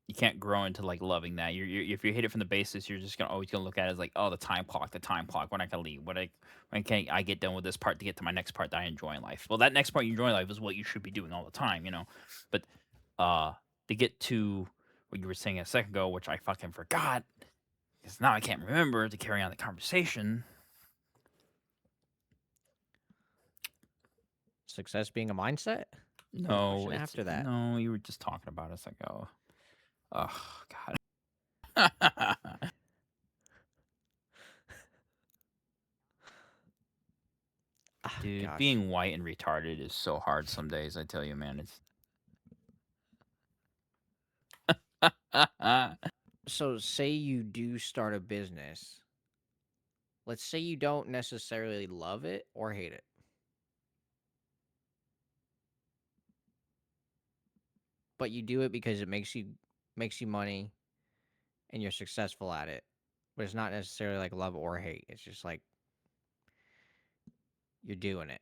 You can't grow into like loving that. If you hate it from the basis, you're just gonna always gonna look at it as like, oh, the time clock, the time clock. When I can leave? When can I get done with this part to get to my next part that I enjoy in life? Well, that next part you enjoy in life is what you should be doing all the time, you know. But uh, to get to what you were saying a second ago, which I fucking forgot, because now I can't remember to carry on the conversation. success being a mindset? The No, question it's after that. no. You were just talking about it a second ago. Oh God. Ah, Dude, gosh. being white and retarded is so hard some days, I tell you, man. It's So say you do start a business. Let's say you don't necessarily love it or hate it, but you do it because it makes you money and you're successful at it. But it's not necessarily like love or hate. It's just like you're doing it.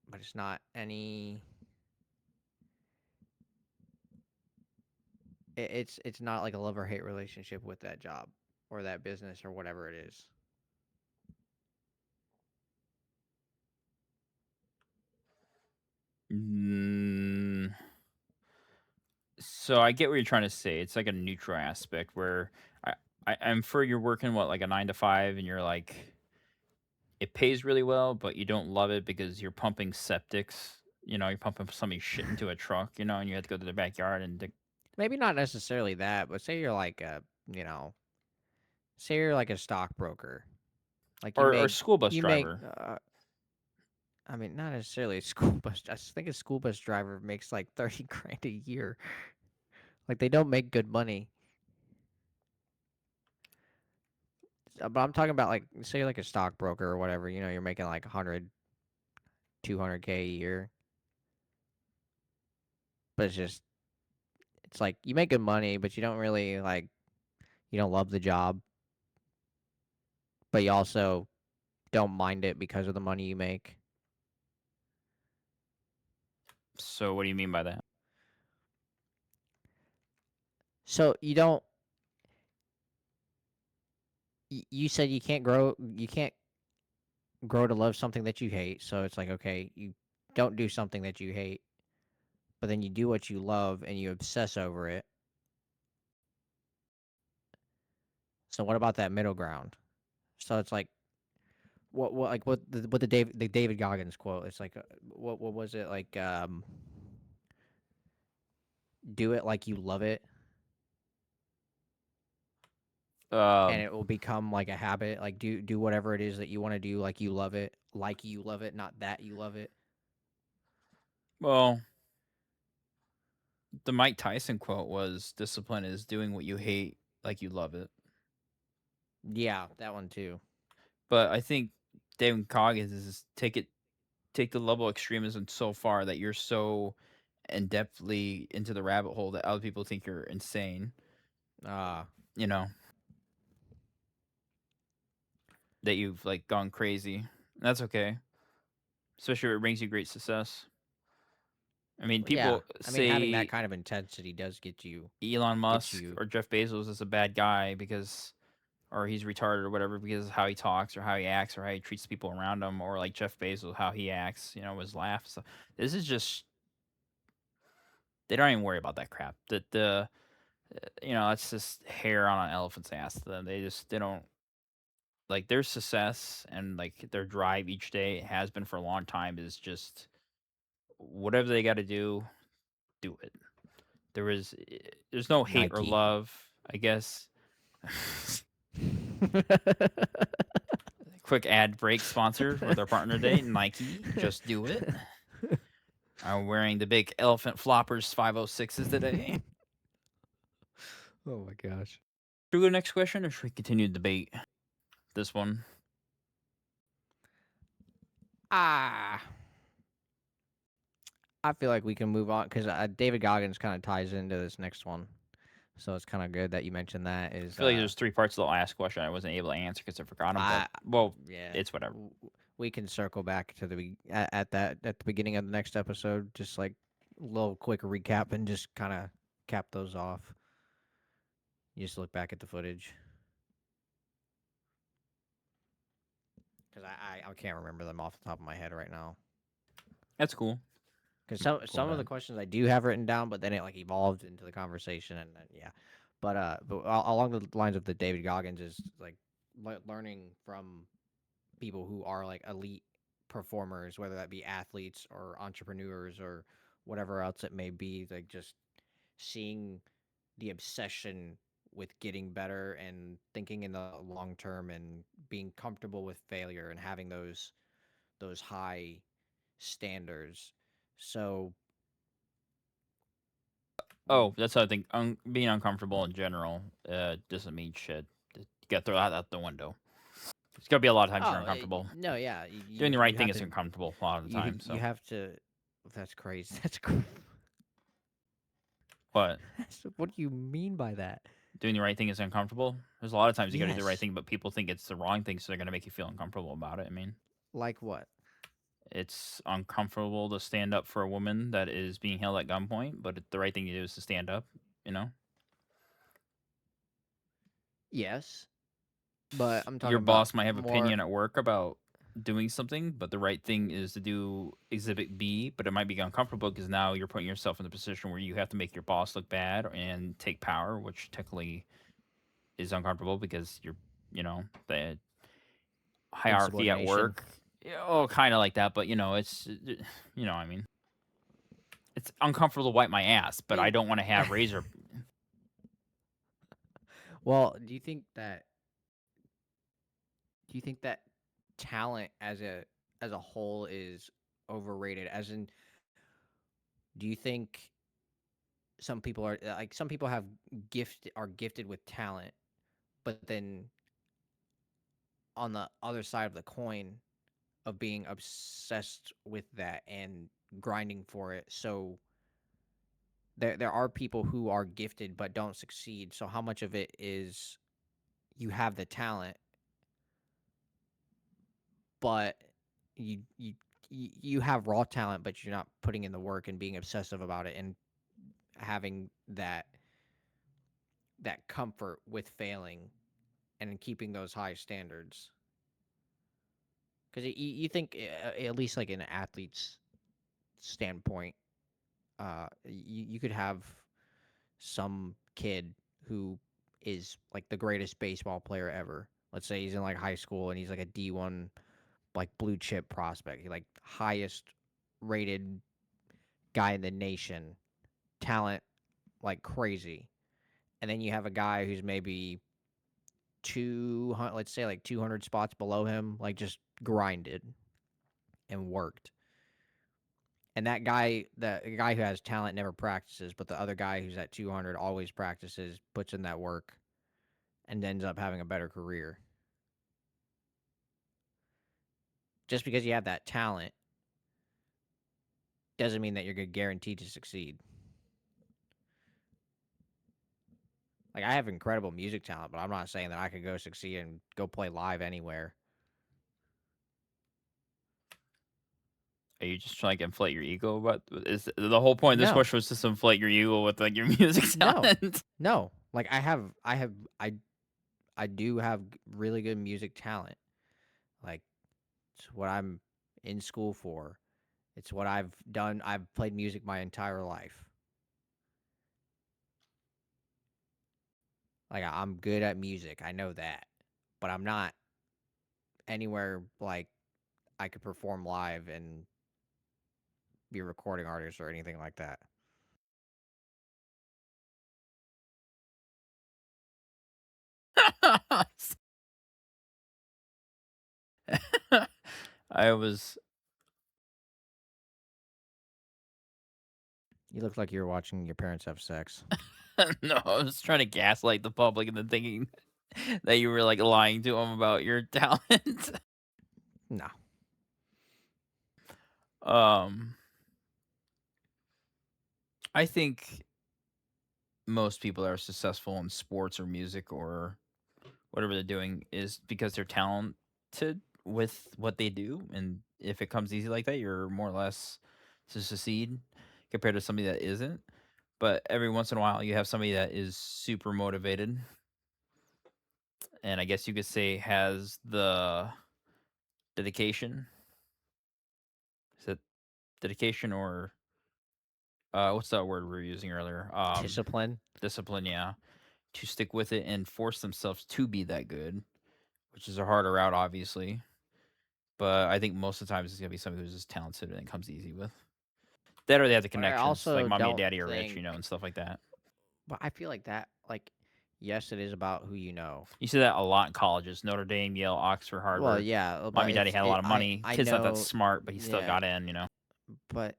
But it's not any it's not like a love or hate relationship with that job or that business or whatever it is. mm, so I get what you're trying to say. It's like a neutral aspect where I'm sure you're working what like a 9 to 5, and you're like it pays really well, but you don't love it because you're pumping septics. You know, you're pumping somebody's shit into a truck. You know, and you have to go to the backyard and Maybe not necessarily that, but say you're like you know, say you're like a stockbroker. Like or school bus you make driver. I mean, not necessarily a school bus. I just think a school bus driver makes like 30 grand a year. Like they don't make good money. But I'm talking about like say you're like a stockbroker or whatever, you know, you're making like 100, 200K a year. But it's like you make good money, but you don't really like you don't love the job, but you also don't mind it because of the money you make. So what do you mean by that? So you said you can't grow to love something that you hate. So it's like okay, you don't do something that you hate, but then you do what you love and you obsess over it. So what about that middle ground? So it's like what the David Goggins quote? It's like what was it like? Do it like you love it, and Um, it will become like a habit. Like do whatever it is that you want to do, like you love it, not that you love it. well, the Mike Tyson quote was discipline is doing what you hate like you love it. Yeah, that one too. But I think David Coggins is take the level of extremism so far that you're so in depthly into the rabbit hole that other people think you're insane. Ah, You know that you've like gone crazy. That's okay, especially if it brings you great success. I mean, yeah. people I mean, having that say kind of intensity does Elon get Musk you. or Jeff Bezos is a bad guy because or he's retarded or whatever because of how he talks or how he acts or how he treats people around him, or like Jeff Bezos, how he acts, you know, his laugh. So this is just they don't even worry about that crap. The you know, it's just hair on an elephant's ass to them. They don't like their success and like their drive each day has been for a long time is just whatever they got to do it. There's no hate or Nike. love, I guess. Quick ad break sponsor with our partner today, Nike. Just do it. I'm wearing the big elephant floppers 506s today. Oh my gosh. Should we go to the next question or should we continue the debate? This one. I feel like we can move on because David Goggins kind of ties into this next one, so it's kind of good that you mentioned that. I feel like there's 3 parts to the last question I wasn't able to answer because I forgot them. I- But, well, yeah, it's whatever. we can circle back to at the beginning of the next episode, just like a little quick recap and just kind of cap those off. You just look back at the footage because I can't remember them off the top of my head right now. That's cool. Because Cool, some of the man. questions I do have written down, but then it like evolved into the conversation, and then yeah. But along the lines of the David Goggins is like learning from people who are like elite performers, whether that be athletes or entrepreneurs or whatever else it may be. Like just seeing the obsession with getting better and thinking in the long term and being comfortable with failure and having those high standards. So Oh, that's how I think. Being uncomfortable in general doesn't mean shit. You got to throw that out the window. It's got to be a lot of times you're uncomfortable. No, yeah, Doing the right you thing have is to- uncomfortable a lot of the time. So You have to. That's crazy. That's crazy. what? What do you mean by that? Doing the right thing is uncomfortable. There's a lot of times you got to do the right Yes. thing, but people think it's the wrong thing, so they're gonna make you feel uncomfortable about it. I mean, Like what? it's uncomfortable to stand up for a woman that is being held at gunpoint, but the right thing to do is to stand up. You know, Yes, but I'm talking your about boss might have more. opinion at work about doing something, but the right thing is to do exhibit B, but it might be uncomfortable because now you're putting yourself in the position where you have to make your boss look bad and take power, which technically is uncomfortable because you're, you know, the hierarchy at Insubordination. work. Oh, kind of like that, but you know, it's, you know, I mean, it's uncomfortable to wipe my ass, but I don't want to have razor. Well, do you think that talent as a whole is overrated? As in, do you think some people are like some people are gifted with talent, but then on the other side of the coin of being obsessed with that and grinding for it. So there are people who are gifted but don't succeed. So how much of it is you have the talent, but you have raw talent, but you're not putting in the work and being obsessive about it and having that comfort with failing and keeping those high standards. Because you think at least like an athlete's standpoint, you could have some kid who is like the greatest baseball player ever. Let's say he's in like high school and he's like a D1 like blue chip prospect. He like highest rated guy in the nation, talent like crazy. And then you have a guy who's maybe 200, let's say like 200 spots below him, like just grinded and worked. And that guy, the guy who has talent never practices, but the other guy who's at 200 always practices, puts in that work, and ends up having a better career. Just because you have that talent doesn't mean that you're guaranteed to succeed. Like, I have incredible music talent, but I'm not saying that I could go succeed and go play live anywhere. Are you just trying to inflate your ego? But is the whole point of this No. question was just to inflate your ego with like your music No. talent? No, like I I do have really good music talent. Like it's what I'm in school for. It's what I've done. I've played music my entire life. Like I'm good at music. I know that. But I'm not anywhere like I could perform live and be a recording artist or anything like that. I was You look like you're watching your parents have sex. no, I was trying to gaslight the public and then thinking that you were like lying to them about your talent. No. um, I think most people that are successful in sports or music or whatever they're doing is because they're talented with what they do, and if it comes easy like that, you're more or less to succeed compared to somebody that isn't. But every once in a while, you have somebody that is super motivated, and I guess you could say has the dedication. Is it dedication or what's that word we were using earlier? Discipline. Discipline, yeah. To stick with it and force themselves to be that good, which is a harder route, obviously. But I think most of the times it's gonna be somebody who's just talented and it comes easy with. That or they have the But I connections, like also mommy and don't daddy are rich, think and stuff like that. but I feel like that like yes it is about who you know. You see that a lot in colleges: Notre Dame, Yale, Oxford, Well, Harvard. yeah, Mommy but and daddy it's had a it lot of money. I Kid's not that know smart, but he still yeah, got in. but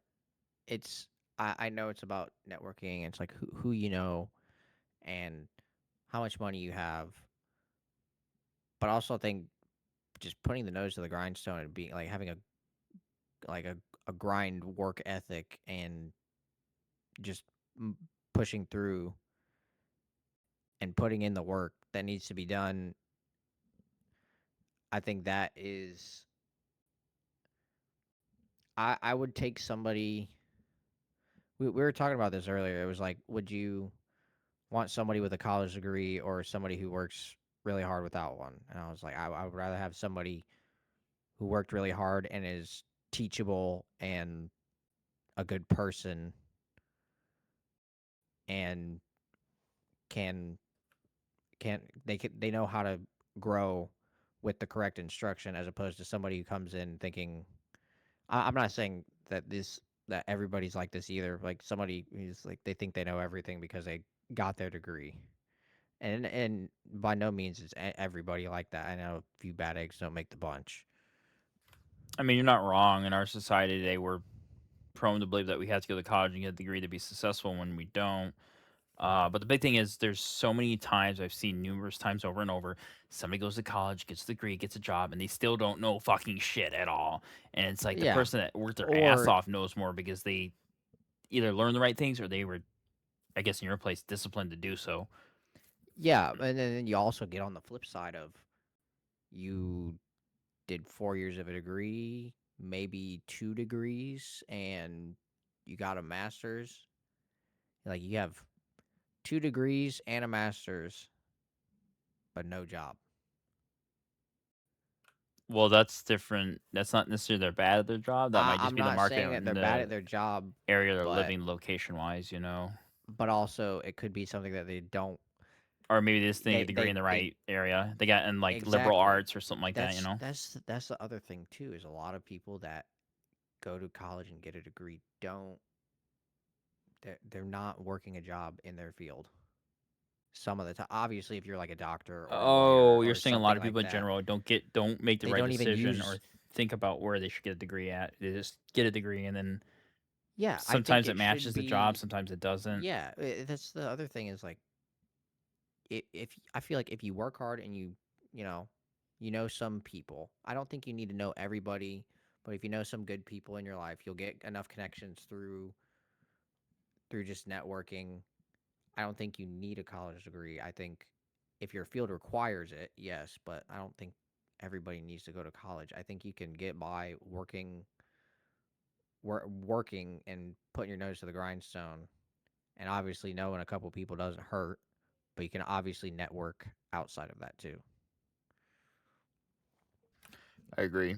it's I know it's about networking. It's like who you know and how much money you have. But I also think just putting the nose to the grindstone and being like having like a grind work ethic and just pushing through and putting in the work that needs to be done. I think that is I would take somebody we were talking about this earlier. It was like would you want somebody with a college degree or somebody who works really hard without one? And I was like I would rather have somebody who worked really hard and is teachable and a good person and can they know how to grow with the correct instruction as opposed to somebody who comes in thinking I'm not saying that everybody's like this either. Like somebody who's like they think they know everything because they got their degree, and by no means is everybody like that. I know a few bad eggs don't make the bunch. I mean, you're not wrong. In our society today, we're prone to believe that we have to go to college and get a degree to be successful when we don't. But the big thing is, there's so many times I've seen numerous times over and over. Somebody goes to college, gets a degree, gets a job, and they still don't know fucking shit at all. And it's like the Yeah, person that worked their ass or off knows more because they either learned the right things or they were, I guess, in your place, disciplined to do so. yeah, and then you also get on the flip side of you did 4 years of a degree, maybe 2 degrees, and you got a master's. Like you have 2 degrees and a master's, but no job. Well, that's different. That's not necessarily they're bad at their job. That might just I'm be the not market saying that in they're bad at the their job, area they're but living location wise. also it could be something that they don't. Or maybe they just didn't get a degree in the They right area. They got in like liberal exactly. arts or something like that. That's the other thing too is a lot of people that go to college and get a degree don't they're not working a job in their field. Some of the time, obviously, if you're like a doctor or a lawyer Oh, you're or saying a lot something of like people in that, general don't make the they right don't even decision use. or think about where they should get a degree at. They just get a degree and then Yeah, I think sometimes it it should matches the job, be. sometimes it doesn't. Yeah, that's the other thing is like if I feel like if you work hard and you know you know some people, I don't think you need to know everybody, but if you know some good people in your life, you'll get enough connections through just networking. I don't think you need a college degree. I think if your field requires it, yes, but I don't think everybody needs to go to college. I think you can get by working and putting your nose to the grindstone, and obviously knowing a couple people doesn't hurt. but you can obviously network outside of that too. I agree.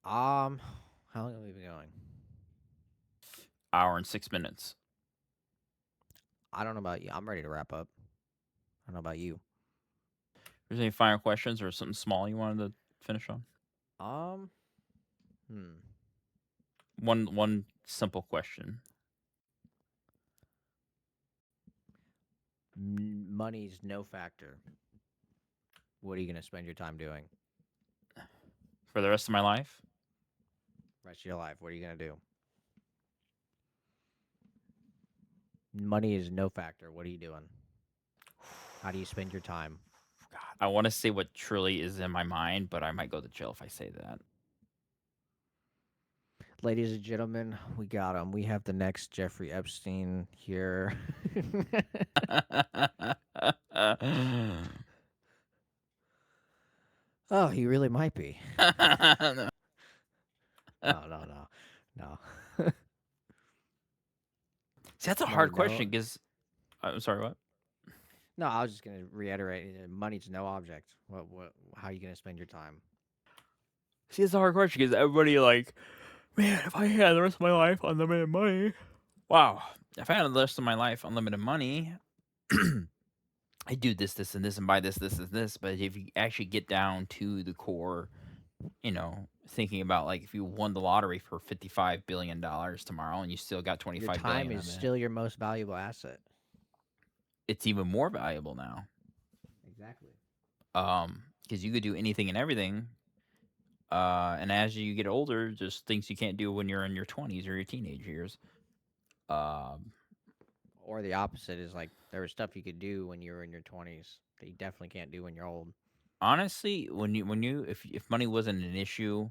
How long have we been going? Hour and 6 minutes. I don't know about you. I'm ready to wrap up. I don't know about you. There's any final questions or something small you wanted to finish on? Um, hmm. One simple question. Money's no factor. What are you gonna spend your time doing? For the rest of my life, Rest of your life. What are you gonna do? Money is no factor. What are you doing? How do you spend your time? God, I want to say what truly is in my mind, but I might go to jail if I say that. Ladies and gentlemen, we got him. We have the next Jeffrey Epstein here. Oh, he really might be. No. No. See, that's a Money, hard no. question because I'm sorry, what? No, I was just gonna reiterate. Money's no object. What? How are you gonna spend your time? See, it's a hard question because everybody like, man, if I had the rest of my life unlimited money, wow. If I had the rest of my life unlimited money, I do this, this, and this, and buy this, this, and this. But if you actually get down to the core, thinking about like if you won the lottery for $55 billion tomorrow and you still got Your 25 time billion is of it, still your most valuable asset. it's even more valuable now. Exactly. Because you could do anything and everything. And as you get older, just things you can't do when you're in your 20s or your teenage years. Or the opposite is like there was stuff you could do when you were in your 20s that you definitely can't do when you're old. Honestly, if money wasn't an issue,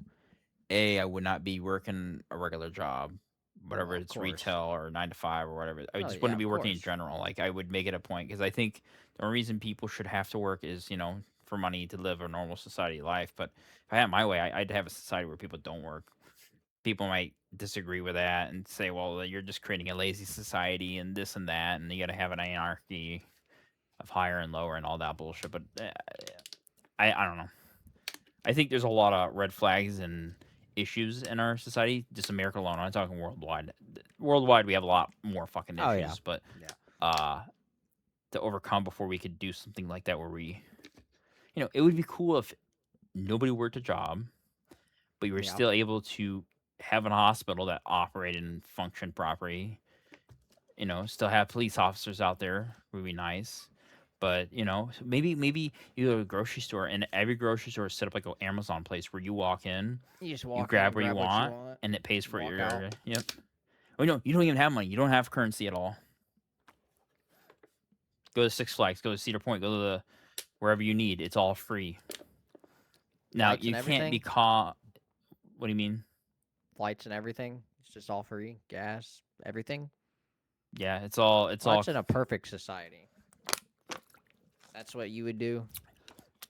I would not be working a regular job, whatever Of it's course. retail or 9 to 5 or whatever. I Oh, just yeah, wouldn't be of working in course. general. Like I would make it a point because I think the only reason people should have to work is for money to live a normal society life. But if I had my way, I'd have a society where people don't work. People might disagree with that and say, well, you're just creating a lazy society and this and that, and you got to have an anarchy of higher and lower and all that bullshit. But I don't know. I think there's a lot of red flags and issues in our society, just America alone. I'm not talking worldwide. Worldwide, we have a lot more fucking issues, Oh, yeah. but Yeah. to overcome before we could do something like that, where we, it would be cool if nobody worked a job, but you were Yeah. still able to have a hospital that operated and functioned properly. Still have police officers out there would be nice. But maybe you go to a grocery store and every grocery store is set up like an Amazon place where you walk in, You just you walk in grab and where you grab what want, and it pays for walk your out. Yep. Oh no, you don't even have money. You don't have currency at all. Go to Six Flags. Go to Cedar Point. Go to wherever you need. It's all free. Now Flights you and can't be everything? caught. What do you mean? Flights and everything. It's just all free. Gas, everything. Yeah, it's all. Well, that's in a perfect society. That's what you would do.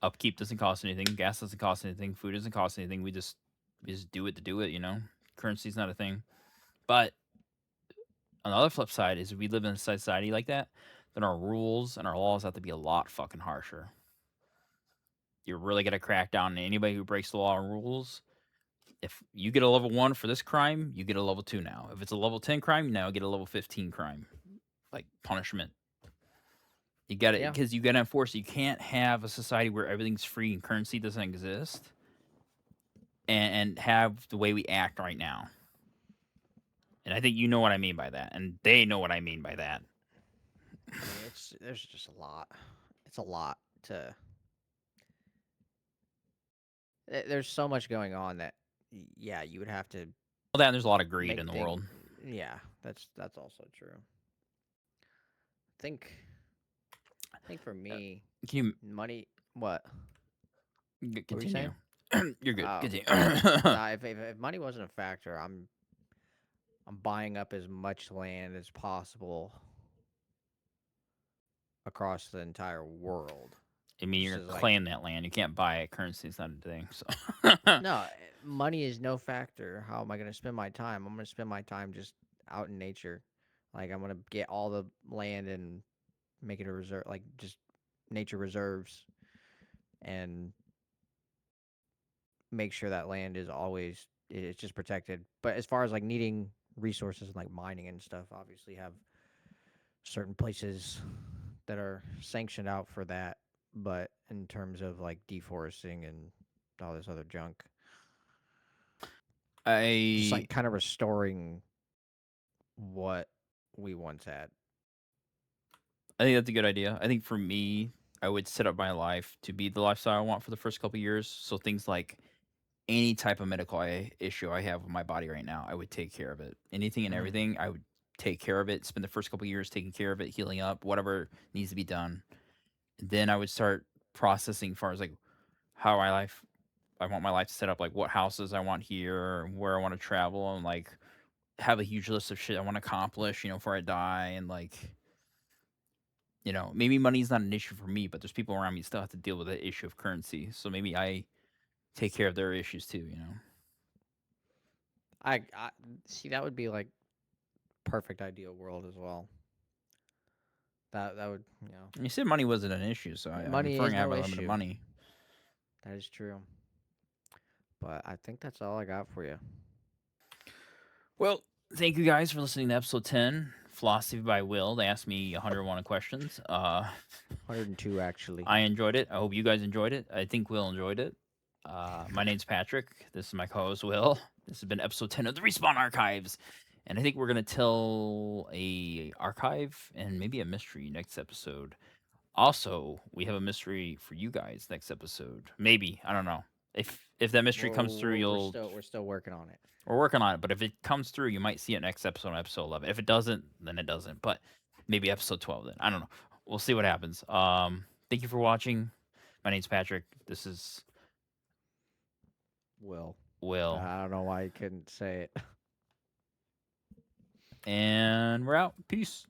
Upkeep doesn't cost anything. Gas doesn't cost anything. Food doesn't cost anything. We just do it to do it. Currency's not a thing. But on the other flip side is if we live in a society like that, then our rules and our laws have to be a lot fucking harsher. You're really gonna crack down on anybody who breaks the law and rules. If you get a level 1 for this crime, you get a level 2 now. If it's a level 10 crime, you now get a level 15 crime, like punishment. You got it Yeah. because you got to enforce it. You can't have a society where everything's free and currency doesn't exist, and have the way we act right now. And I think you know what I mean by that, and they know what I mean by that. I mean, there's just a lot. It's a lot to. There's so much going on that, yeah, you would have to. Well, that and there's a lot of greed make in the thing- world. Yeah, that's also true. I think for me, Can money. What? you What were you saying? continue? You're good. Oh. Continue. Nah, if money wasn't a factor, I'm buying up as much land as possible across the entire world. I mean, This you're is gonna like claim that land. You can't buy it. Currency is not a thing. So no, money is no factor. How am I going to spend my time? I'm going to spend my time just out in nature. Like I'm going to get all the land and make it a reserve, like just nature reserves, and make sure that land is always it's just protected. But as far as like needing resources like mining and stuff, obviously have certain places that are sanctioned out for that. But in terms of like deforesting and all this other junk, just I like kind of restoring what we once had. I think that's a good idea. I think for me, I would set up my life to be the lifestyle I want for the first couple years. So things like any type of medical issue I have with my body right now, I would take care of it. Anything and Mm-hmm. everything, I would take care of it. Spend the first couple years taking care of it, healing up, whatever needs to be done. Then I would start processing as far as like how I want my life to set up, like what houses I want here, where I want to travel, and like have a huge list of shit I want to accomplish, before I die, and like, maybe money's not an issue for me, but there's people around me still have to deal with the issue of currency. So maybe I take care of their issues too. I see that would be like perfect ideal world as well. That would You said money wasn't an issue, so I'm money inferring is I have no a limited issue. money. That is true. But I think that's all I got for you. Well, thank you guys for listening to episode 10, Philosophy by Will. They asked me 101 questions. 102 actually. I enjoyed it. I hope you guys enjoyed it. I think Will enjoyed it. My name's Patrick. This is my co-host Will. This has been episode 10 of the Respawn Archives, and I think we're gonna tell a archive and maybe a mystery next episode. Also, we have a mystery for you guys next episode. Maybe, I don't know. If that mystery comes through, We're still working on it. we're working on it. But if it comes through, you might see it next episode, episode 11. If it doesn't, then it doesn't. But maybe episode 12. Then I don't know. We'll see what happens. Thank you for watching. My name's Patrick. This is Will. Will, I don't know why you couldn't say it. and we're out. Peace.